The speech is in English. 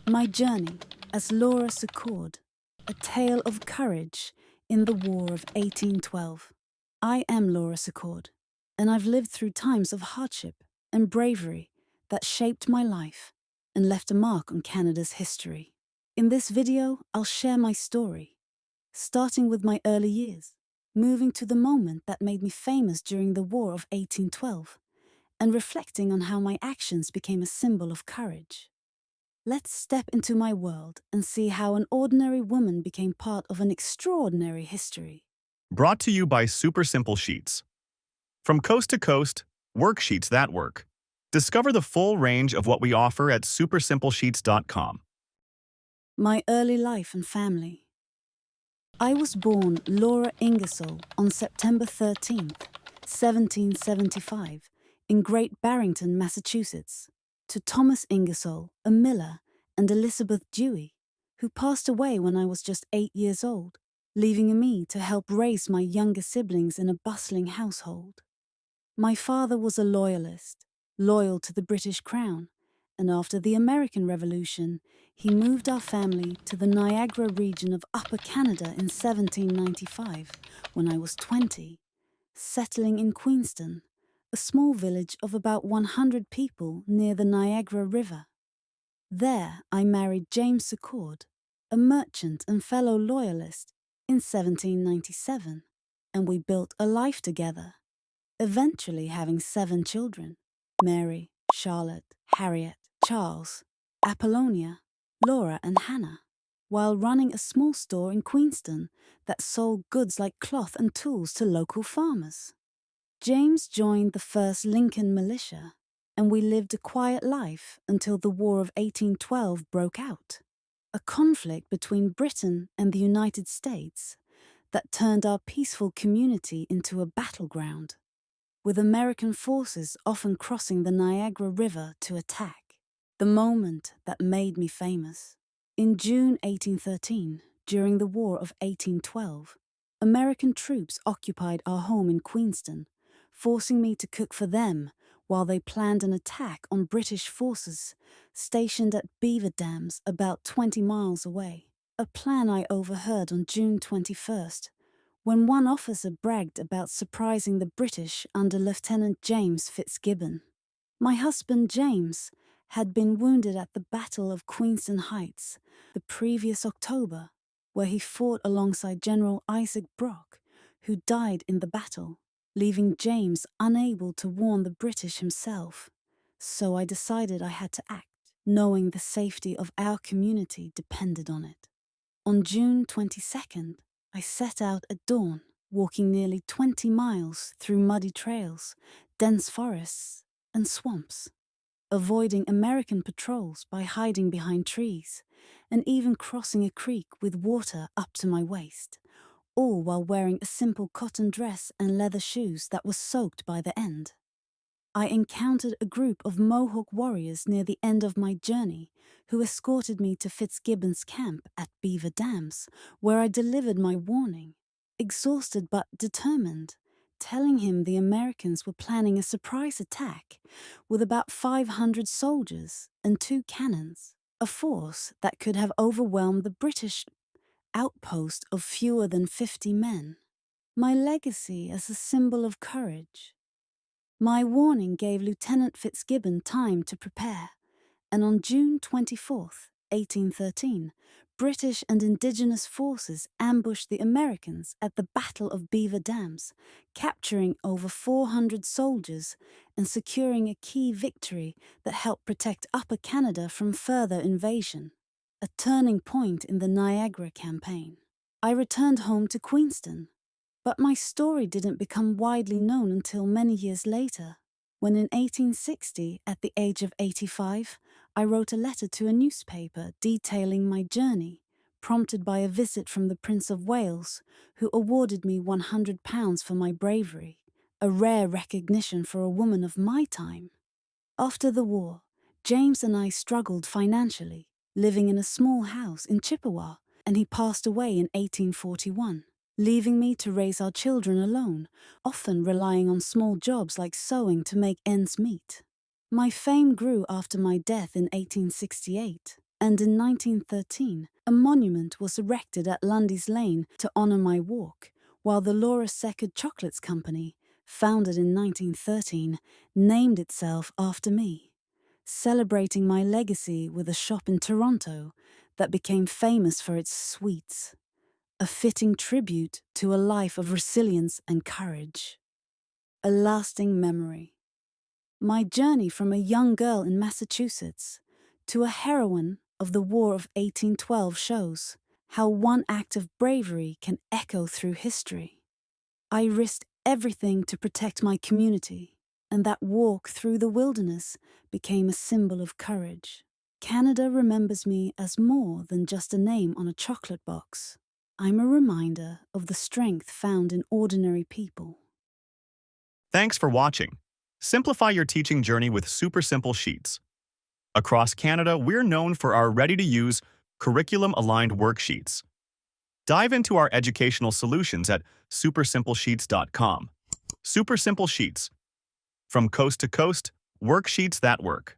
My journey as Laura Secord, a tale of courage in the War of 1812. I am Laura Secord, and I've lived through times of hardship and bravery that shaped my life and left a mark on Canada's history. In this video, I'll share my story, starting with my early years, moving to the moment that made me famous during the War of 1812, and reflecting on how my actions became a symbol of courage. Let's step into my world and see how an ordinary woman became part of an extraordinary history. Brought to you by Super Simple Sheets. From coast to coast, worksheets that work. Discover the full range of what we offer at supersimplesheets.com. My early life and family. I was born Laura Ingersoll on September 13th, 1775, in Great Barrington, Massachusetts, to Thomas Ingersoll, a miller, and Elizabeth Dewey, who passed away when I was just 8 years old, leaving me to help raise my younger siblings in a bustling household. My father was a loyalist, loyal to the British Crown, and after the American Revolution, he moved our family to the Niagara region of Upper Canada in 1795, when I was 20, settling in Queenston, a small village of about 100 people near the Niagara River. There, I married James Secord, a merchant and fellow loyalist, in 1797, and we built a life together, eventually having 7 children: Mary, Charlotte, Harriet, Charles, Apollonia, Laura, and Hannah, while running a small store in Queenston that sold goods like cloth and tools to local farmers. James joined the 1st Lincoln Militia, and we lived a quiet life until the War of 1812 broke out, a conflict between Britain and the United States that turned our peaceful community into a battleground, with American forces often crossing the Niagara River to attack. The moment that made me famous. In June 1813, during the War of 1812, American troops occupied our home in Queenston, forcing me to cook for them while they planned an attack on British forces stationed at Beaver Dams about 20 miles away, a plan I overheard on June 21st, when one officer bragged about surprising the British under Lieutenant James Fitzgibbon. My husband James had been wounded at the Battle of Queenston Heights the previous October, where he fought alongside General Isaac Brock, who died in the battle, leaving James unable to warn the British himself. So I decided I had to act, knowing the safety of our community depended on it. On June 22nd, I set out at dawn, walking nearly 20 miles through muddy trails, dense forests, and swamps, avoiding American patrols by hiding behind trees, and even crossing a creek with water up to my waist, all while wearing a simple cotton dress and leather shoes that were soaked by the end. I encountered a group of Mohawk warriors near the end of my journey who escorted me to Fitzgibbon's camp at Beaver Dams, where I delivered my warning, exhausted but determined, telling him the Americans were planning a surprise attack with about 500 soldiers and 2 cannons, a force that could have overwhelmed the British outpost of fewer than 50 men. My legacy as a symbol of courage. My warning gave Lieutenant Fitzgibbon time to prepare, and on June 24th, 1813, British and Indigenous forces ambushed the Americans at the Battle of Beaver Dams, capturing over 400 soldiers and securing a key victory that helped protect Upper Canada from further invasion, a turning point in the Niagara campaign. I returned home to Queenston, but my story didn't become widely known until many years later, when in 1860, at the age of 85, I wrote a letter to a newspaper detailing my journey, prompted by a visit from the Prince of Wales, who awarded me £100 for my bravery, a rare recognition for a woman of my time. After the war, James and I struggled financially, living in a small house in Chippewa, and he passed away in 1841. Leaving me to raise our children alone, often relying on small jobs like sewing to make ends meet. My fame grew after my death in 1868, And in 1913, a monument was erected at Lundy's Lane to honor my walk, while the Laura Secord Chocolates Company, founded in 1913, named itself after me, celebrating my legacy with a shop in Toronto that became famous for its sweets, a fitting tribute to a life of resilience and courage. A lasting memory. My journey from a young girl in Massachusetts to a heroine of the War of 1812 shows how one act of bravery can echo through history. I risked everything to protect my community, and that walk through the wilderness became a symbol of courage. Canada remembers me as more than just a name on a chocolate box. I'm a reminder of the strength found in ordinary people. Thanks for watching. Simplify your teaching journey with super simple sheets. Across Canada, we're known for our ready-to-use, curriculum-aligned worksheets. Dive into our educational solutions at supersimplesheets.com. Super Simple Sheets. From coast to coast, worksheets that work.